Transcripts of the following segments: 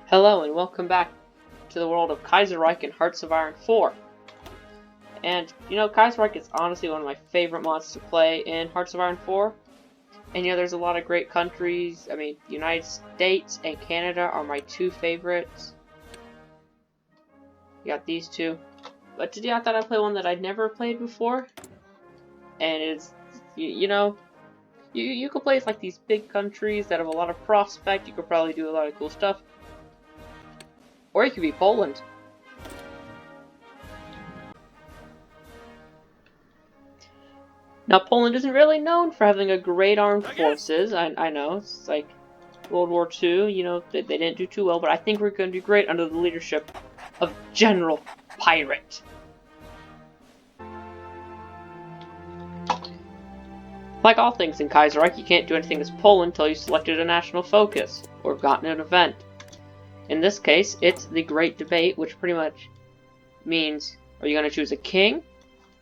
Hello and welcome back to the world of Kaiserrich and Hearts of Iron 4. And, Kaiserrich is honestly one of my favorite mods to play in Hearts of Iron 4. And, there's a lot of great countries. I mean, the United States and Canada are my two favorites. You got these two. But today I thought I'd play one that I'd never played before. And it's, you could play as like these big countries that have a lot of prospect. You could probably do a lot of cool stuff. Or you could be Poland. Now, Poland isn't really known for having a great armed forces. I know, it's like World War II, they didn't do too well, but I think we're going to do great under the leadership of General Pirate. Like all things in Kaiserreich, you can't do anything as Poland until you selected a national focus, or gotten an event. In this case, it's the Great Debate, which pretty much means, are you going to choose a king,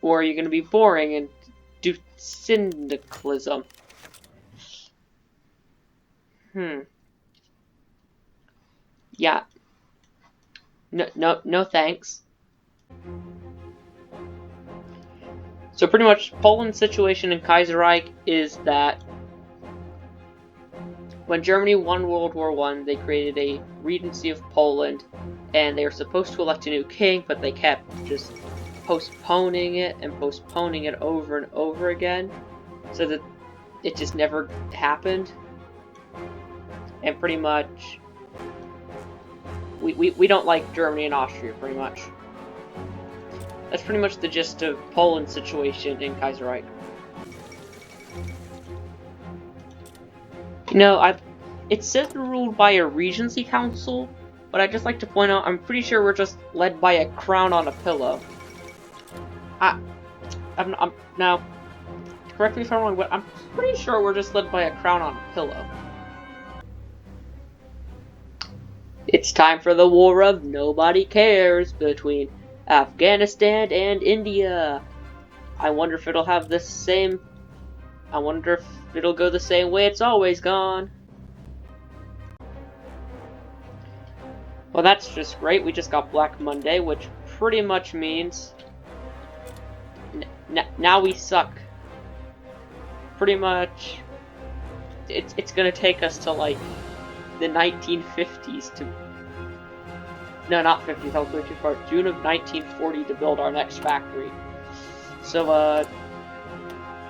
or are you going to be boring and do syndicalism? Yeah. No thanks. So pretty much, Poland's situation in Kaiserreich is that when Germany won World War I, they created a Regency of Poland, and they were supposed to elect a new king, but they kept just postponing it over and over again, so that it just never happened. And pretty much, we don't like Germany and Austria, pretty much. That's pretty much the gist of Poland's situation in Kaiserreich. It says we're ruled by a Regency Council, but I'd just like to point out, I'm pretty sure we're just led by a crown on a pillow. Now, correct me if I'm wrong, but I'm pretty sure we're just led by a crown on a pillow. It's time for the war of nobody cares between Afghanistan and India. I wonder if it'll have the same... I wonder if it'll go the same way it's always gone. Well, that's just great. We just got Black Monday, which pretty much means now we suck. Pretty much, it's gonna take us to like the 1950s to... No, not 50s. That was way too far. June of 1940 to build our next factory. So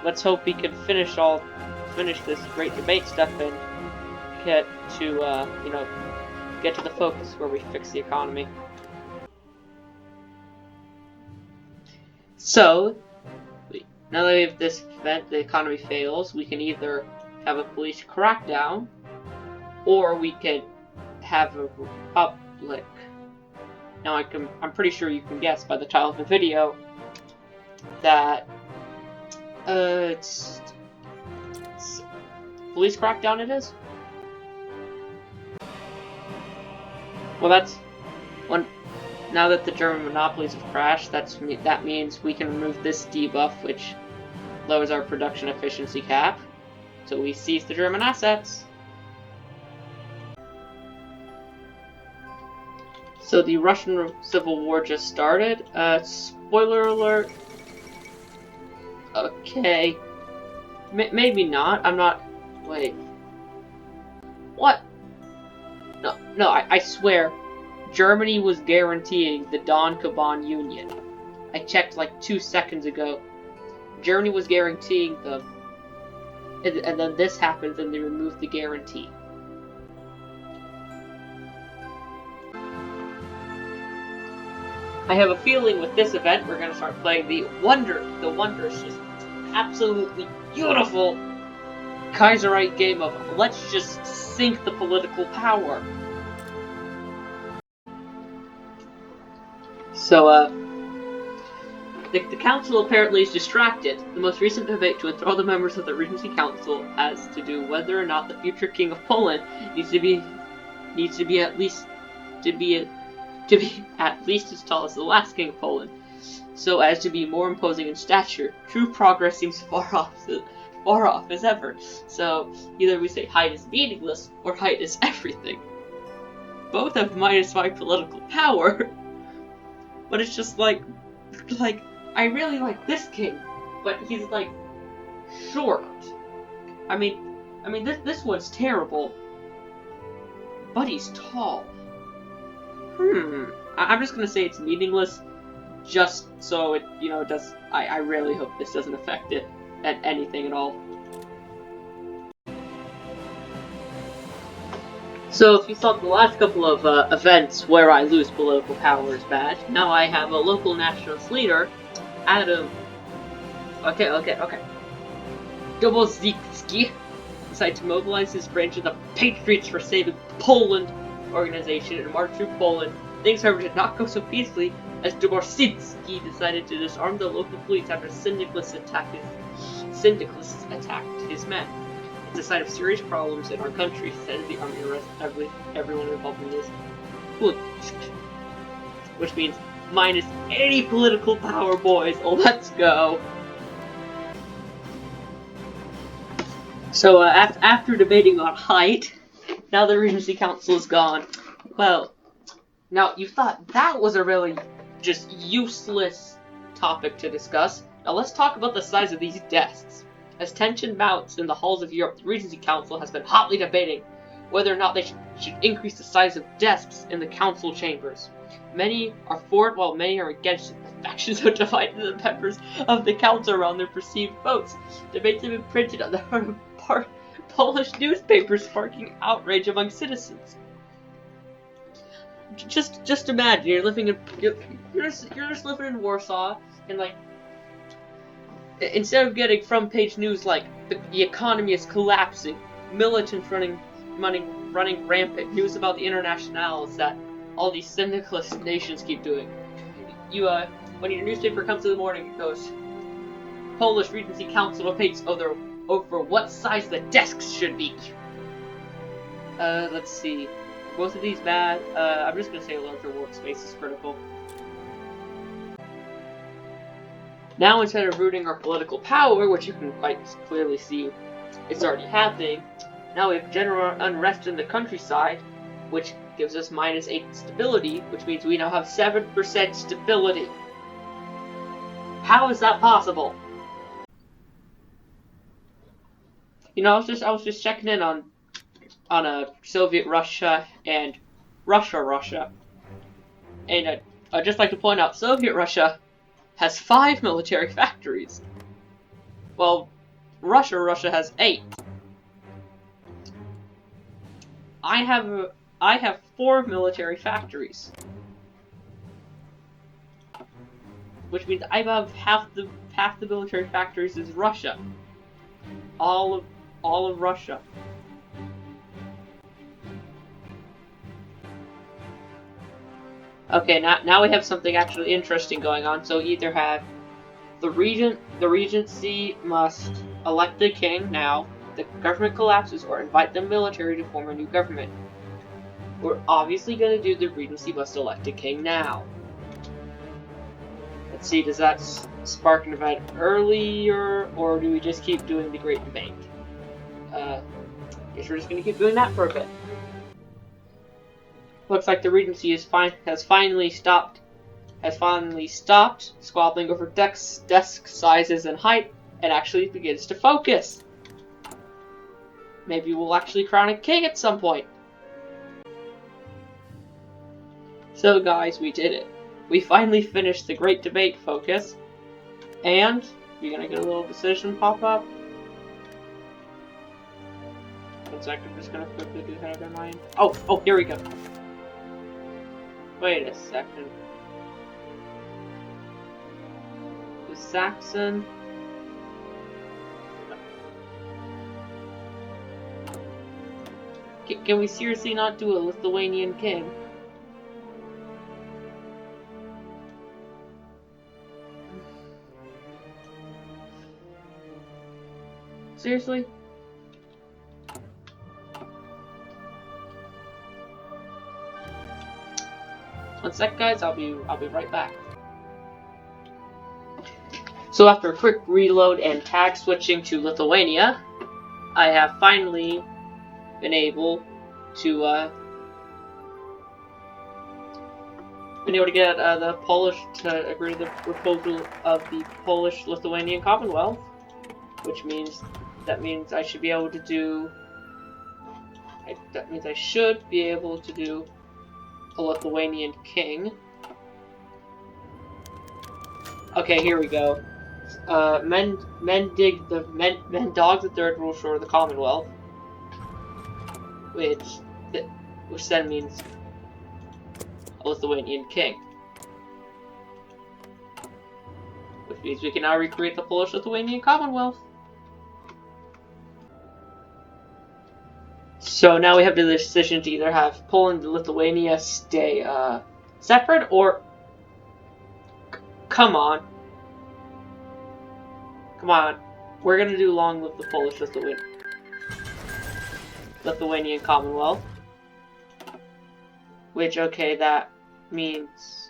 let's hope we can finish this Great Debate stuff and get to get to the focus where we fix the economy. So, now that we have this event, the economy fails, we can either have a police crackdown, or we can have a republic. Now I'm pretty sure you can guess by the title of the video that it's police crackdown it is? Well, that's one. Now that the German monopolies have crashed, that means we can remove this debuff, which lowers our production efficiency cap. So we seize the German assets. So the Russian Civil War just started. Spoiler alert. Okay. Maybe not. I'm not... Wait. What? No, I swear. Germany was guaranteeing the Don-Kaban Union. I checked like 2 seconds ago. Germany was guaranteeing them. And then this happens and they removed the guarantee. I have a feeling with this event we're going to start playing the wondrous, just absolutely beautiful Kaiserreich game of let's just sink the political power. So, the council apparently is distracted. The most recent debate to enthrall the members of the Regency Council has to do whether or not the future king of Poland needs to be at least as tall as the last king of Poland, so as to be more imposing in stature. True progress seems far off as ever. So either we say height is meaningless or height is everything. both have -5 political power. But it's just like, I really like this king, but he's like short. I mean, this one's terrible, but he's tall. I'm just gonna say it's meaningless, just so it, does. I really hope this doesn't affect it at anything at all. So if you saw the last couple of events where I lose political power is bad, now I have a local nationalist leader, Adam. Okay. Dobozicki decided to mobilize his branch of the Patriots for Saving Poland organization and march through Poland. Things, however, did not go so peacefully, as Dobozicki decided to disarm the local police after syndicalists attacked his men. It's a sign of serious problems in our country, said the army arrest everyone involved in this. Which means minus any political power, boys. Oh, let's go. So, after debating on height, now the Regency Council is gone. Well, now you thought that was a really just useless topic to discuss. Now let's talk about the size of these desks. As tension mounts in the halls of Europe, the Regency Council has been hotly debating whether or not they should increase the size of desks in the council chambers. Many are for it, while many are against it. The factions are divided the members of the council around their perceived votes. Debates have been printed on the front of Polish newspapers, sparking outrage among citizens. Just imagine you're just living in Warsaw, and like, instead of getting front page news like the economy is collapsing, militants running rampant, news about the internationals that all these syndicalist nations keep doing, when your newspaper comes in the morning, it goes, Polish Regency Council debates over what size the desks should be. Let's see. Both of these bad. I'm just gonna say a larger workspace is critical. Now, instead of rooting our political power, which you can quite clearly see it's already happening, now we have general unrest in the countryside, which gives us -8 stability, which means we now have 7% stability. How is that possible? I was just checking in on Soviet Russia and Russia, and I'd just like to point out Soviet Russia has 5 military factories, while Russia has 8. I have 4 military factories, which means I have half the military factories is Russia. All of Russia. Okay, now we have something actually interesting going on. So either have the Regency must elect the king now, the government collapses, or invite the military to form a new government. We're obviously going to do the Regency must elect a king now. Let's see, does that spark an event earlier, or do we just keep doing the Great Debate? Guess we're just going to keep doing that for a bit. Looks like the Regency has finally stopped squabbling over desk sizes and height, and actually begins to focus. Maybe we'll actually crown a king at some point. So guys, we did it. We finally finished the Great Debate focus, and you're gonna get a little decision pop up. 1 second, I'm just gonna quickly do that in mind. Oh, here we go. Wait a second. The Saxon. Can we seriously not do a Lithuanian king? Seriously? One sec, guys. I'll be right back. So after a quick reload and tag switching to Lithuania, I have finally been able to been able to get the Polish to agree to the proposal of the Polish-Lithuanian Commonwealth, which means I should be able to do. That means I should be able to do a Lithuanian king. Okay, here we go. Men dog the third rule short of the Commonwealth, which then means a Lithuanian king. Which means we can now recreate the Polish-Lithuanian Commonwealth. So now we have the decision to either have Poland and Lithuania stay separate, or come on, we're gonna do long with the Polish-Lithuanian Commonwealth. Which, okay, that means,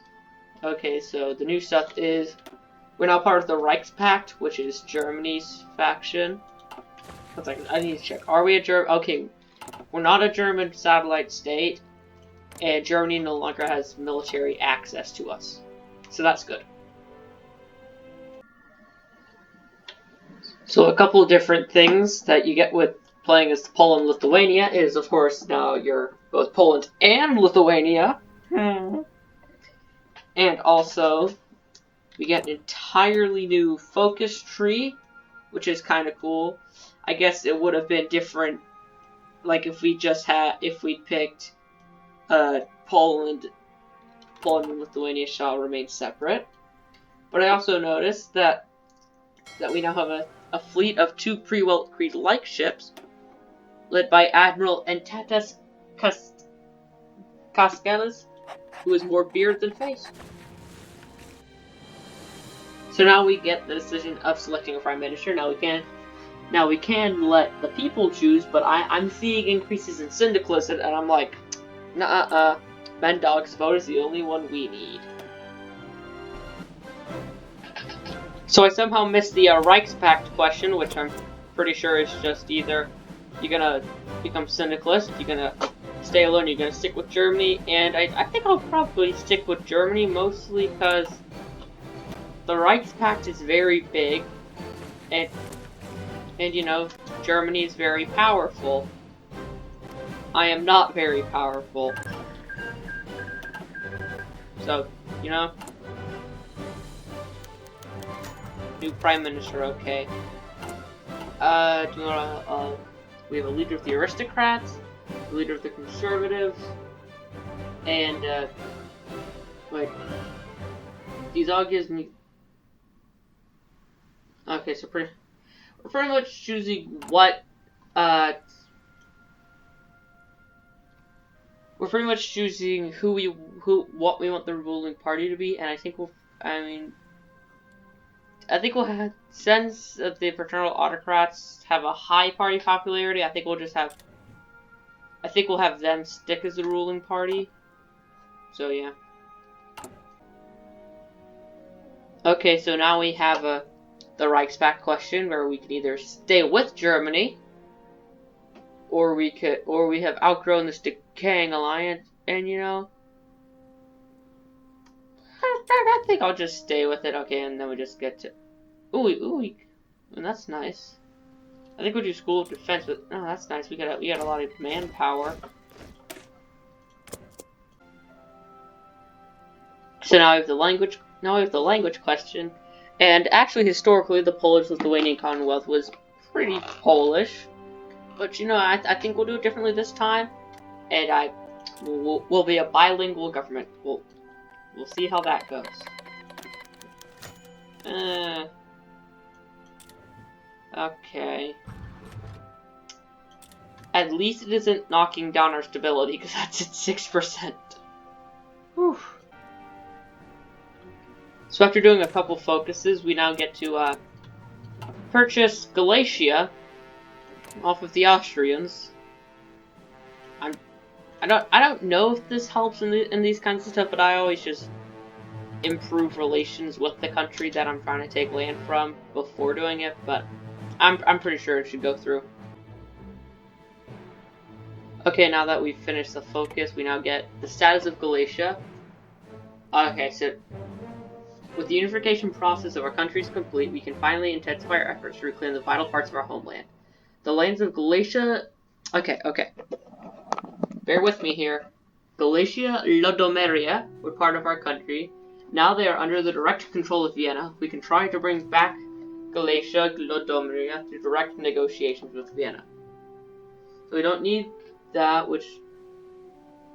okay, so the new stuff is we're now part of the Reichspakt, which is Germany's faction. 1 second, I need to check. Are we a German? Okay, we're not a German satellite state, and Germany no longer has military access to us. So that's good. So a couple of different things that you get with playing as Poland-Lithuania is, of course, now you're both Poland and Lithuania. And also, we get an entirely new focus tree, which is kind of cool. I guess it would have been different, like if we picked Poland and Lithuania shall remain separate. But I also noticed that we now have a fleet of 2 pre-World Creed-like ships, led by Admiral Entatas Kaskelis, who has more beard than face. So now we get the decision of selecting a prime minister. Now we can let the people choose, but I'm seeing increases in syndicalism, and I'm like, nah, Mendog's vote is the only one we need. So I somehow missed the Reichspakt question, which I'm pretty sure is just either you're gonna become syndicalist, you're gonna stay alone, you're gonna stick with Germany, and I think I'll probably stick with Germany, mostly because the Reichspakt is very big, and you know, Germany is very powerful. I am not very powerful. So, you know, new prime minister, okay. Do you wanna, we have a leader of the aristocrats, a leader of the conservatives, and, wait. These all gives me... Okay, so we're pretty much choosing what, we're pretty much choosing what we want the ruling party to be, and I think we'll have, since the fraternal autocrats have a high party popularity, I think we'll have them stick as the ruling party. So yeah. Okay, so now we have the Reichspakt question, where we can either stay with Germany, or we have outgrown this decaying alliance, and you know, I think I'll just stay with it. Okay, and then we just get to, ooh, and that's nice. I think we'll do school of defense, but oh, that's nice. We got a lot of manpower. So now we have the language. Now we have the language question, and actually, historically, the Polish-Lithuanian Commonwealth was pretty Polish. But you know, I think we'll do it differently this time, and we'll be a bilingual government. We'll see how that goes. Okay. At least it isn't knocking down our stability, because that's at 6%. Whew. So after doing a couple focuses, we now get to purchase Galicia off of the Austrians. I don't know if this helps in these kinds of stuff, but I always just improve relations with the country that I'm trying to take land from before doing it. But I'm pretty sure it should go through. Okay, now that we've finished the focus, we now get the status of Galicia. Okay, so with the unification process of our countries complete, we can finally intensify our efforts to reclaim the vital parts of our homeland. The lands of Galicia... Okay. Bear with me here. Galicia-Lodomeria were part of our country. Now they are under the direct control of Vienna. We can try to bring back Galicia-Lodomeria to direct negotiations with Vienna. So we don't need that, which...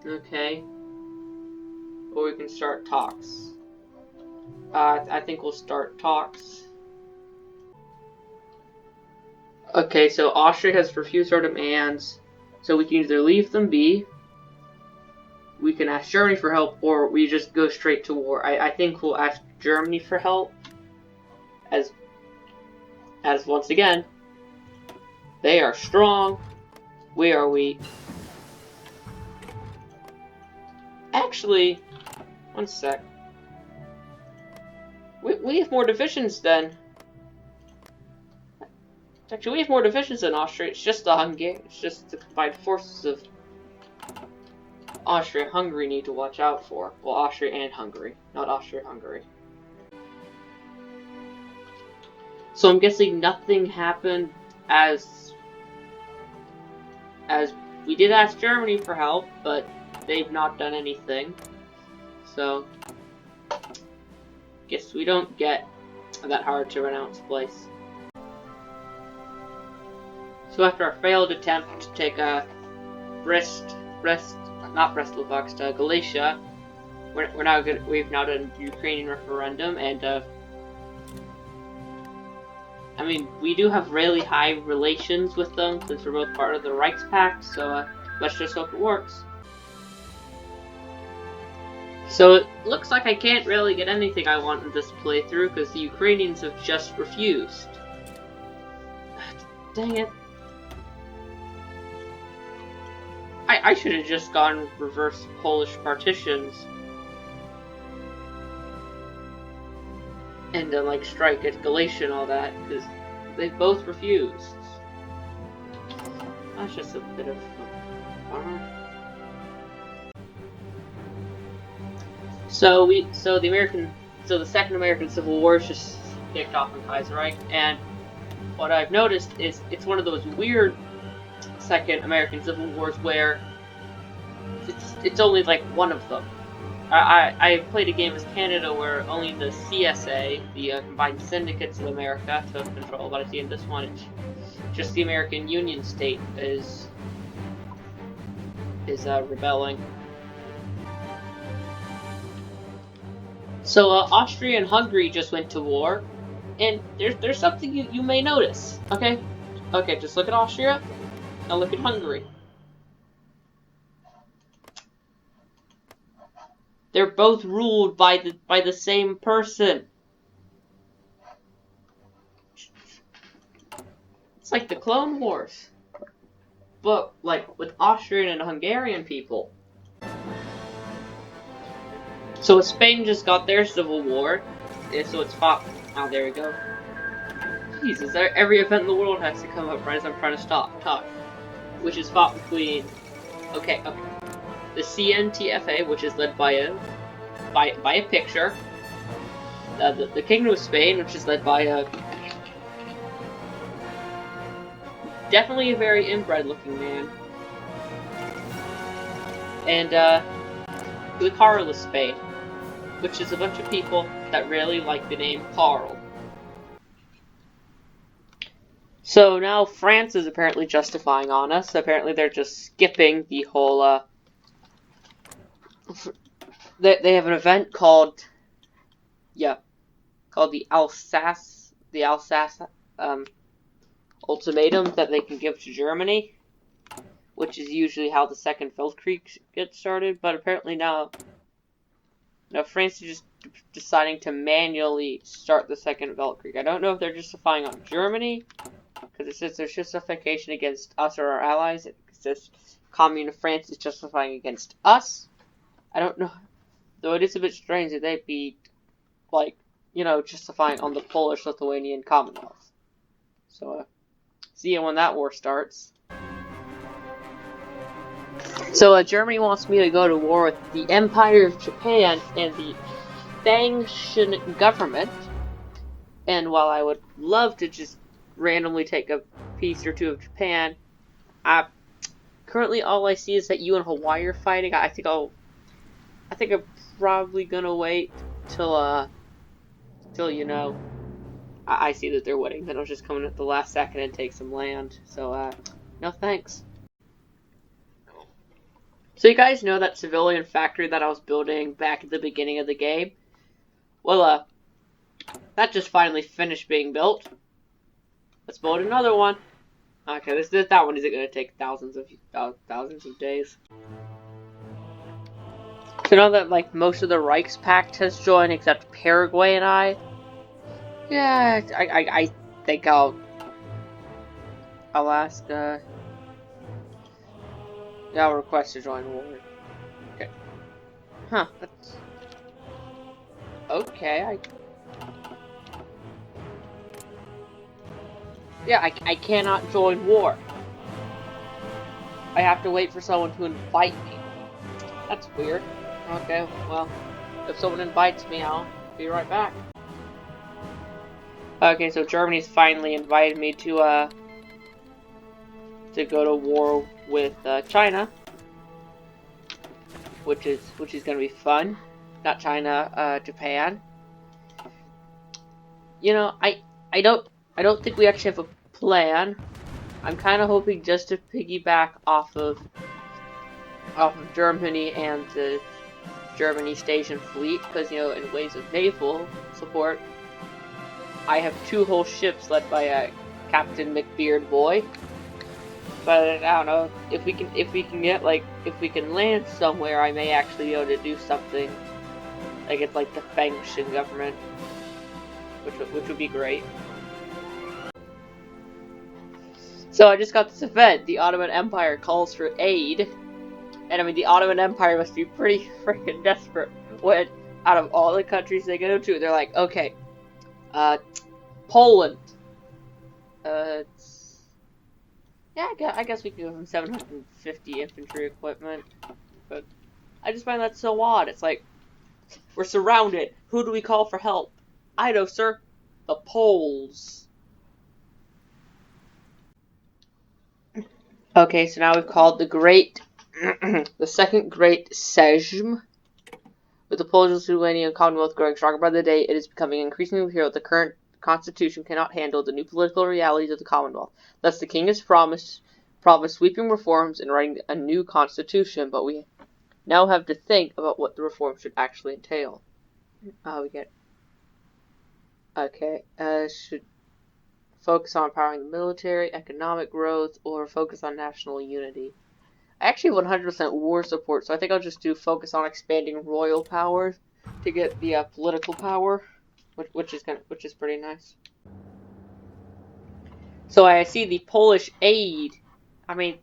Okay. Or we can start talks. I think we'll start talks. Okay, so Austria has refused our demands, so we can either leave them be, we can ask Germany for help, or we just go straight to war. I think we'll ask Germany for help, as once again, they are strong, we are weak. Actually, one sec. We have more divisions than... Actually, we have more divisions than Austria. It's just it's just the combined forces of Austria and Hungary need to watch out for. Well, Austria and Hungary, not Austria-Hungary. So I'm guessing nothing happened as we did ask Germany for help, but they've not done anything. So guess we don't get that hard to renounce place. So after our failed attempt to take Galicia, we've now done a Ukrainian referendum, and I mean, we do have really high relations with them since we're both part of the Reichspakt, so let's just hope it works. So it looks like I can't really get anything I want in this playthrough because the Ukrainians have just refused. Dang it. I should have just gone reverse Polish partitions. And like strike at Galicia and all that, because they both refused. That's just a bit of a bummer. So the Second American Civil War is just kicked off in Kaiserrich, and what I've noticed is it's one of those weird Second American Civil Wars where it's only like one of them. I played a game as Canada where only the CSA, the Combined Syndicates of America, took control, but I see in this one it's just the American Union State is rebelling. So Austria and Hungary just went to war, and there's something you may notice. Okay, just look at Austria, now look at Hungary. They're both ruled by the same person. It's like the Clone Wars, but like with Austrian and Hungarian people. So Spain just got their civil war, so it's fought. Oh, there we go. Jesus, every event in the world has to come up right as I'm trying to talk. Which is fought between, okay, the CNTFA, which is led by a picture. The Kingdom of Spain, which is led by definitely a very inbred-looking man, and the Carlist Spain, which is a bunch of people that really like the name Carl. So now France is apparently justifying on us. Apparently they're just skipping the whole, they have an event called the Alsace ultimatum that they can give to Germany, which is usually how the Second Weltkrieg gets started, but apparently now France is just deciding to manually start the Second Weltkrieg. I don't know if they're justifying on Germany, because it says there's justification against us or our allies. It says Commune of France is justifying against us. I don't know, though it is a bit strange that they'd be, like, justifying on the Polish-Lithuanian Commonwealth. So, see you when that war starts. So Germany wants me to go to war with the Empire of Japan and the Fangshan government. And while I would love to just randomly take a piece or two of Japan, currently all I see is that you and Hawaii are fighting. I think I'm probably gonna wait till you know I see that they're winning. Then I'll just come in at the last second and take some land. So no thanks. So you guys know that civilian factory that I was building back at the beginning of the game? Well, that just finally finished being built. Let's build another one. Okay, that one isn't gonna take thousands of days. So now that like most of the Reichspakt has joined except Paraguay and I, yeah, I think I'll ask I'll request to join war. Okay. Huh, that's okay. I cannot join war. I have to wait for someone to invite me. That's weird. Okay, well, if someone invites me, I'll be right back. Okay, so Germany's finally invited me to go to war with China, which is gonna be fun. Not China, Japan. You know, I don't think we actually have a plan. I'm kind of hoping just to piggyback off of Germany and the Germany station fleet, because you know, in ways of naval support, I have 2 whole ships led by Captain McBeard Boy. But I don't know if we can get like if we can land somewhere, I may actually be able to do something like it's like the Fangshan government, which would be great. So I just got this event. The Ottoman Empire calls for aid. And I mean, the Ottoman Empire must be pretty freaking desperate when, out of all the countries they go to, they're like, okay, Poland. Yeah, I guess we can give them 750 infantry equipment. But I just find that so odd. It's like, we're surrounded. Who do we call for help? I know, sir. The Poles. Okay, so now we've called the second Great Sejm. With the Polish-Lithuanian Commonwealth growing stronger by the day, it is becoming increasingly clear that the current constitution cannot handle the new political realities of the Commonwealth. Thus, the king has promised sweeping reforms and writing a new constitution, but we now have to think about what the reforms should actually entail. Should focus on empowering the military, economic growth, or focus on national unity. I actually have 100% war support, so I think I'll just do focus on expanding royal powers to get the political power, which is pretty nice. So I see the Polish aid. I mean,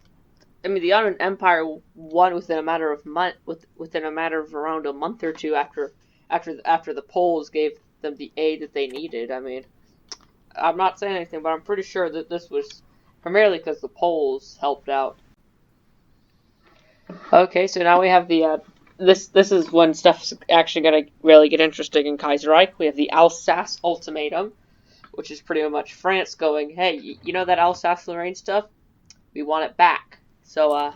the Ottoman Empire won within a matter of around a month or two after the Poles gave them the aid that they needed. I mean, I'm not saying anything, but I'm pretty sure that this was primarily because the Poles helped out. Okay, so now we have the this is when stuff's actually gonna really get interesting in Kaiserreich. We have the Alsace ultimatum, which is pretty much France going, hey, you know that Alsace-Lorraine stuff? We want it back. So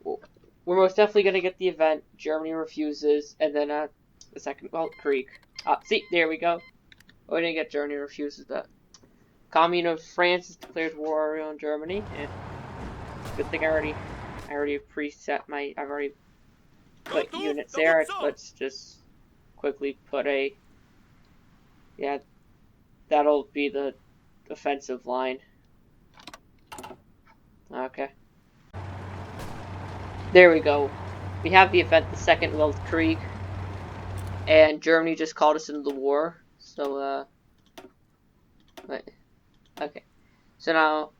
we're most definitely gonna get the event. Germany refuses, and then the Second Weltkrieg. See, there we go. Oh, we didn't get Germany refuses that. Commune of France has declared war on Germany, and good thing I already preset my. I've already put units there. Let's just quickly put a. Yeah, that'll be the offensive line. Okay. There we go. We have the event, the Second Weltkrieg, and Germany just called us into the war. So wait. Okay. So now.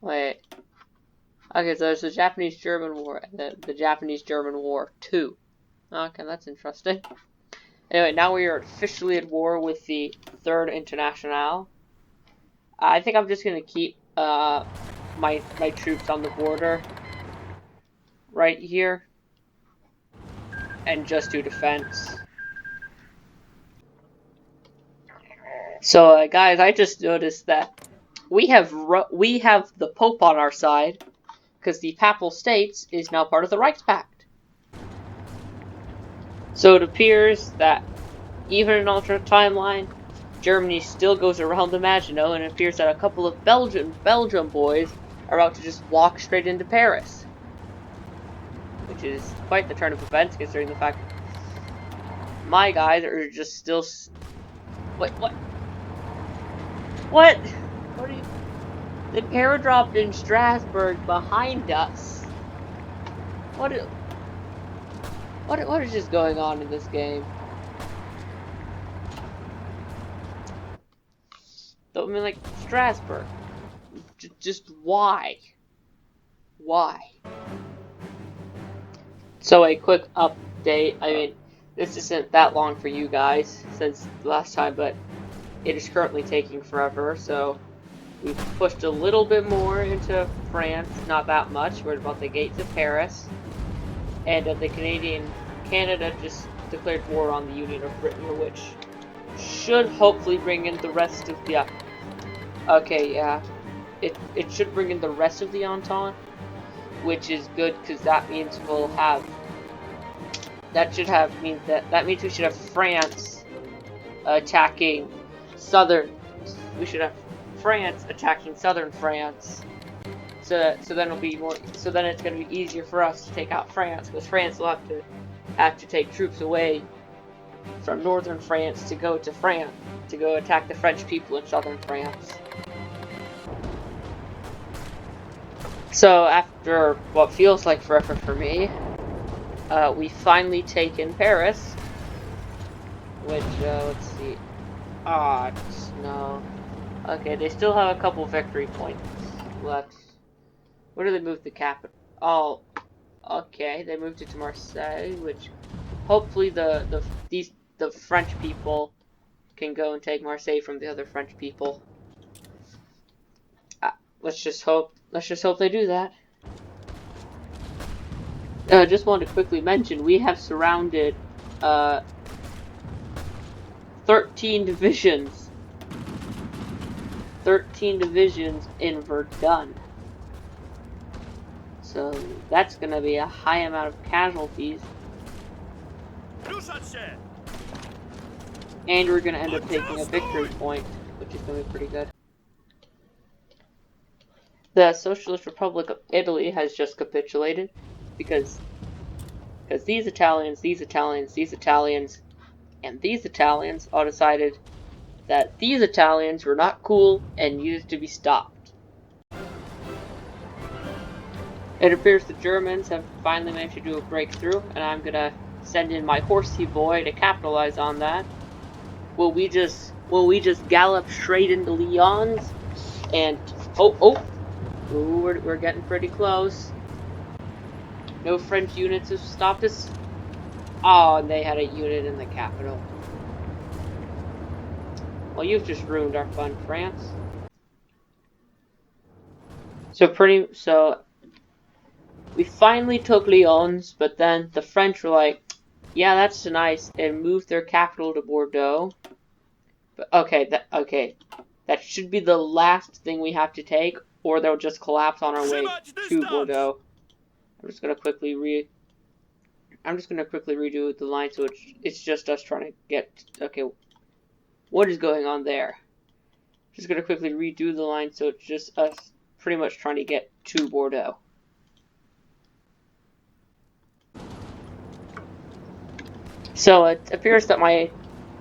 Wait. Okay, so there's the Japanese-German War and the Japanese-German War 2. Okay, that's interesting. Anyway, now we are officially at war with the Third Internationale. I think I'm just gonna keep my troops on the border right here and just do defense. So guys, I just noticed that we have the Pope on our side because the Papal States is now part of the Reichspakt. So it appears that even in an alternate timeline, Germany still goes around the Maginot, and it appears that a couple of Belgium boys are about to just walk straight into Paris. Which is quite the turn of events, considering the fact that my guys are just still... Wait, what? What? What are you... The paradropped in Strasbourg behind us. What is just going on in this game? I mean, like, Strasbourg. Just why? Why? So a quick update. I mean, this isn't that long for you guys since last time, but it is currently taking forever. So we've pushed a little bit more into France, not that much. We're about the gates of Paris, and Canada just declared war on the Union of Britain, which should hopefully bring in the rest of the. Okay, yeah, it should bring in the rest of the Entente, which is good because that means we'll have. That means we should have France attacking southern. We should have France attacking southern France. So then it'll be more. So then it's going to be easier for us to take out France, because France will have to take troops away from northern France to go to France to go attack the French people in southern France. So after what feels like forever for me, we finally taken Paris, which let's see. No. Okay, they still have a couple victory points left. Where do they move the capital? Oh, okay, they moved it to Marseille, which hopefully the French people can go and take Marseille from the other French people. Let's just hope they do that. Just wanted to quickly mention, we have surrounded 13 divisions. 13 divisions in Verdun. So that's going to be a high amount of casualties. And we're going to end up taking a victory point, which is going to be pretty good. The Socialist Republic of Italy has just capitulated because these Italians, and these Italians all decided that these Italians were not cool and needed to be stopped. It appears the Germans have finally managed to do a breakthrough, and I'm gonna send in my horsey boy to capitalize on that. Will we just gallop straight into Lyons? And ooh, we're getting pretty close. No French units have stopped us. Oh, and they had a unit in the capital. Well, you've just ruined our fun, France. So we finally took Lyons, but then the French were like, yeah, that's nice, and moved their capital to Bordeaux. But okay, that should be the last thing we have to take, or they'll just collapse on our way to Bordeaux. I'm just gonna quickly redo the line, so it's just us trying to get. Okay, what is going on there? Just gonna quickly redo the line, so it's just us pretty much trying to get to Bordeaux. So it appears that my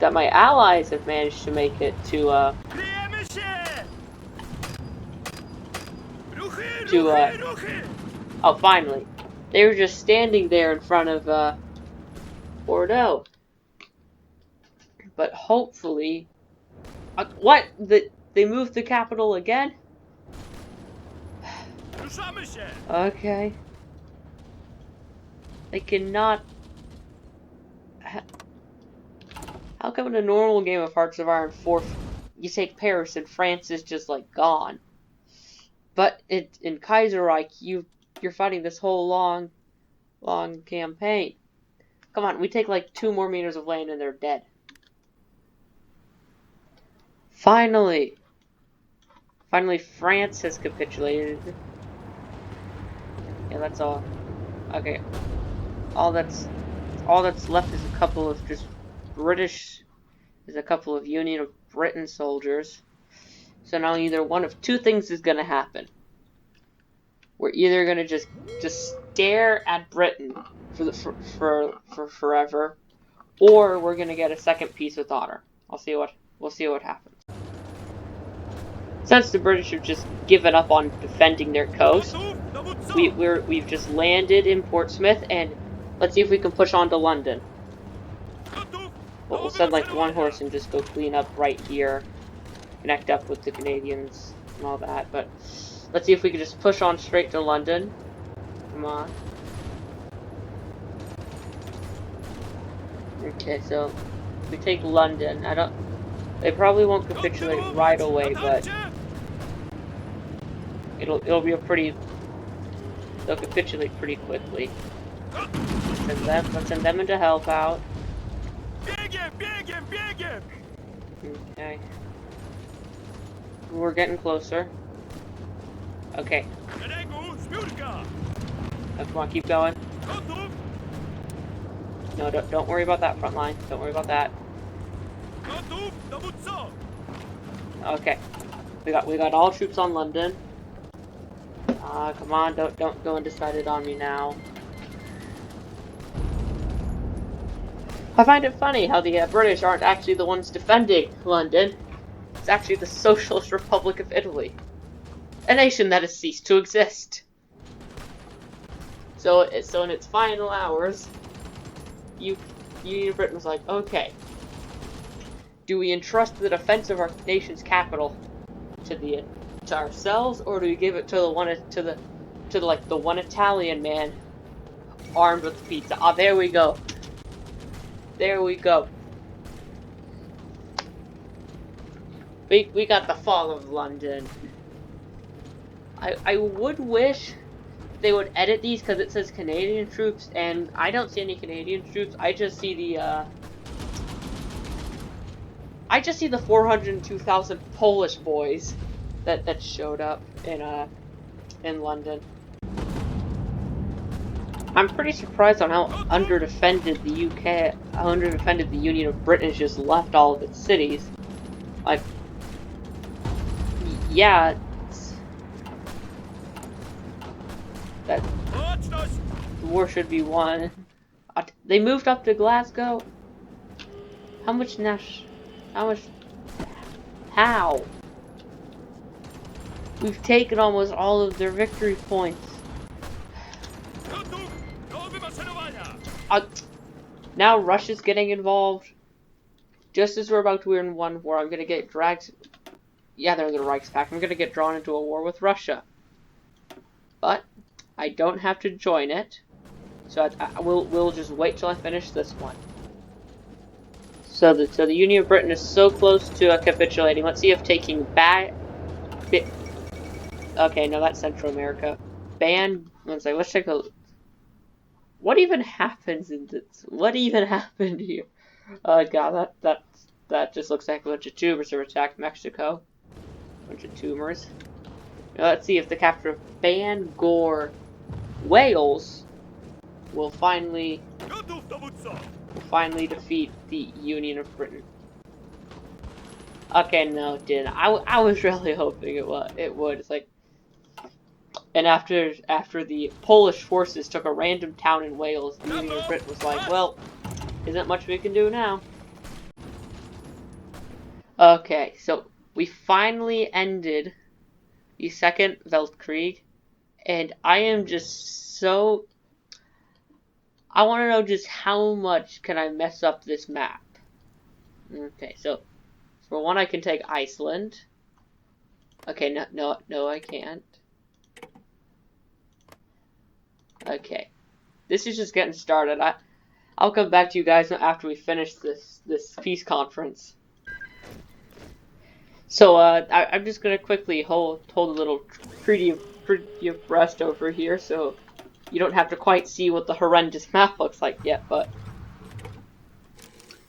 allies have managed to make it to oh, finally. They were just standing there in front of Bordeaux. But hopefully what? They moved the capital again? Okay. They cannot. How come in a normal game of Hearts of Iron 4 you take Paris and France is just like gone? But in Kaiserreich, you're fighting this whole long campaign. Come on, we take like 2 more meters of land and they're dead. Finally, France has capitulated. Yeah, that's all. Okay, all that's left is a couple of just British. Is a couple of Union of Britain soldiers. So now either one of 2 things is gonna happen. We're either gonna just stare at Britain for forever, or we're gonna get a second peace with honor. We'll see what happens. Since the British have just given up on defending their coast, we've just landed in Portsmouth, and let's see if we can push on to London. We'll send like 1 horse and just go clean up right here, connect up with the Canadians and all that. But let's see if we can just push on straight to London. Come on. Okay, so if we take London, they probably won't capitulate right away, but it'll be they'll capitulate pretty quickly. Let's send them in to help out. Okay. We're getting closer. Okay. Oh, come on, keep going. No, don't worry about that front line. Don't worry about that. Okay. We got all troops on London. Come on, don't go undecided on me now. I find it funny how the British aren't actually the ones defending London. It's actually the Socialist Republic of Italy, a nation that has ceased to exist. So in its final hours, Union of Britain was like, okay, do we entrust the defense of our nation's capital to ourselves, or do we give it to the one Italian man armed with pizza? Ah, there we go. There we go. We got the fall of London. I would wish they would edit these because it says Canadian troops, and I don't see any Canadian troops. I just see the 402,000 Polish boys that showed up in London. I'm pretty surprised on how underdefended the Union of Britain has just left all of its cities. Like, yeah, the war should be won. They moved up to Glasgow. How? We've taken almost all of their victory points. Now Russia's getting involved. Just as we're about to win one war, I'm gonna get dragged. Yeah, they're in the Reichspakt. I'm gonna get drawn into a war with Russia. But I don't have to join it, so we'll just wait till I finish this one. So the Union of Britain is so close to capitulating. Let's see if taking back. Okay, no, that's Central America. Let's check a. What even happens in this? What even happened here? Oh god, that just looks like a bunch of tumors have attacked Mexico. Bunch of tumors. Now, let's see if the capture of Bangor, Wales, will finally defeat the Union of Britain. Okay, no, it didn't. I was really hoping it would. It's like, and after the Polish forces took a random town in Wales, the Union of Britain was like, well, isn't much we can do now. Okay, so we finally ended the Second Weltkrieg, and I am just so. I want to know just how much can I mess up this map. Okay, so for one, I can take Iceland. Okay, no, I can't. Okay, this is just getting started. I'll come back to you guys after we finish this peace conference. So I'm just gonna quickly hold a little pretty abreast over here, so you don't have to quite see what the horrendous map looks like yet, but...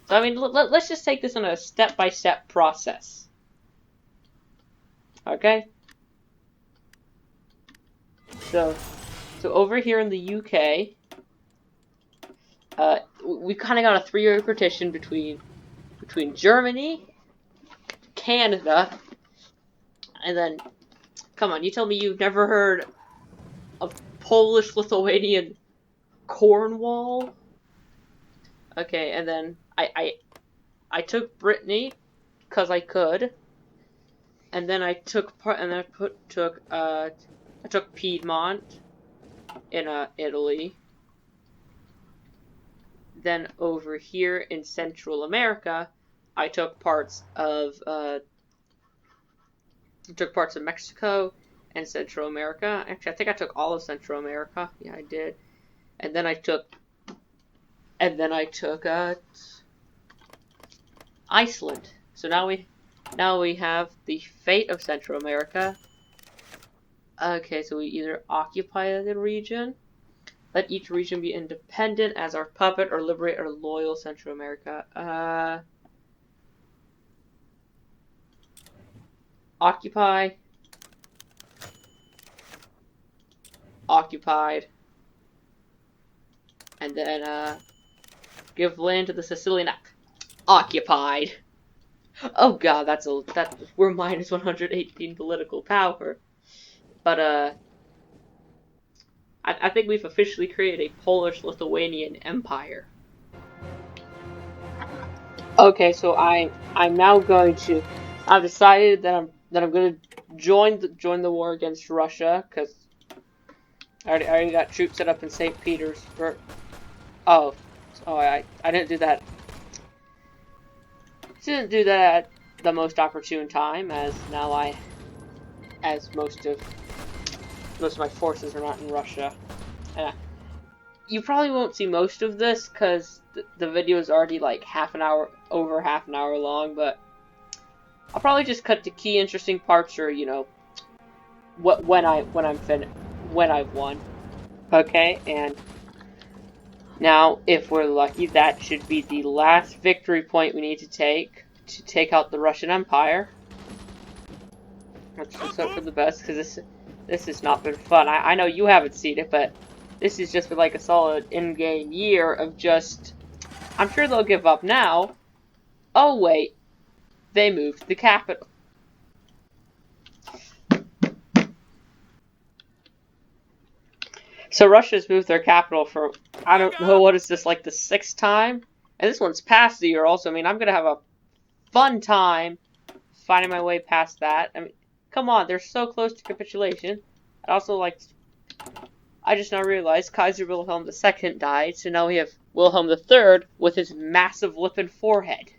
So, I mean, let's just take this in a step-by-step process. Okay? So over here in the UK, we kind of got a 3-year partition between Germany, Canada, and then, come on, you tell me you've never heard of Polish-Lithuanian Cornwall? Okay, and then I took Brittany because I could, and then I took I took Piedmont in Italy. Then over here in Central America, I took parts of Mexico and Central America. Actually, I think I took all of Central America. Yeah, I did. And then I took Iceland. So now we have the fate of Central America. Okay, so we either occupy the region, let each region be independent as our puppet, or liberate our loyal Central America. Occupy. Occupied. And then, give land to the Sicilian. Occupied. Oh god, we're minus 118 political power. But, I think we've officially created a Polish-Lithuanian empire. Okay, so I'm now going to... I've decided that I'm going to join the war against Russia, because I already got troops set up in St. Petersburg. Oh, I didn't do that. Didn't do that at the most opportune time, as most of my forces are not in Russia. You probably won't see most of this because the video is already like over half an hour long, but I'll probably just cut to key interesting parts, or when I've won. Okay, and now if we're lucky, that should be the last victory point we need to take out the Russian Empire. Let's just hope for the best, because this has not been fun. I know you haven't seen it, but this has just been like a solid in-game year of just... I'm sure they'll give up now. Oh wait, they moved the capital. So Russia's moved their capital for, I don't know, what is this, like the 6th time? And this one's past the year also. I mean, I'm gonna have a fun time finding my way past that. I mean, come on, they're so close to capitulation. I'd also like to... I just now realized Kaiser Wilhelm II died, so now we have Wilhelm III with his massive lip and forehead.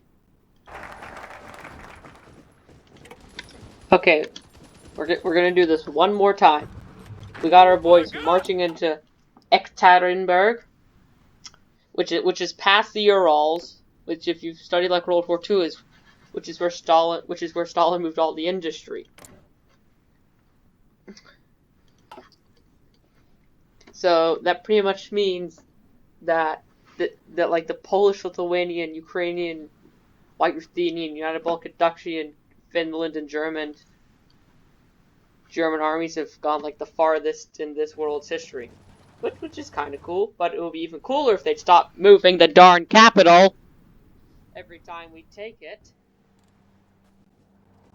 Okay, we're gonna do this one more time. We got our boys marching into Ekaterinburg, which is past the Urals, which, if you've studied like World War II, which is where Stalin moved all the industry. So that pretty much means that like the Polish-Lithuanian, Ukrainian, White Ruthenian, United Balkan Duchy, and Finland and German armies have gone like the farthest in this world's history, which is kind of cool. But it would be even cooler if they'd stop moving the darn capital every time we take it.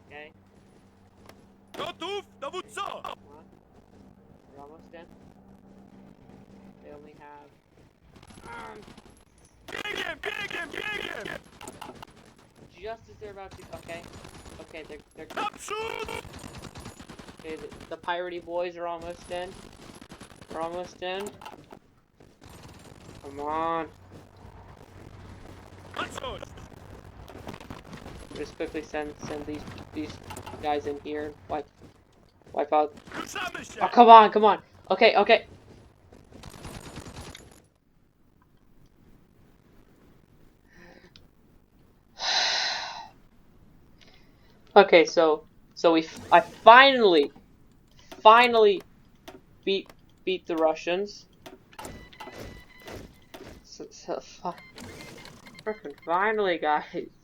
Okay. Gotów, dowódco! We're almost done. They only have... Just as they're about to... Okay, they're... Okay, the piratey boys are almost in. We're almost in. Come on. Just quickly send these guys in here and wipe out. Oh, come on. Okay. Okay, so I finally finally beat the Russians. Frickin' finally, guys.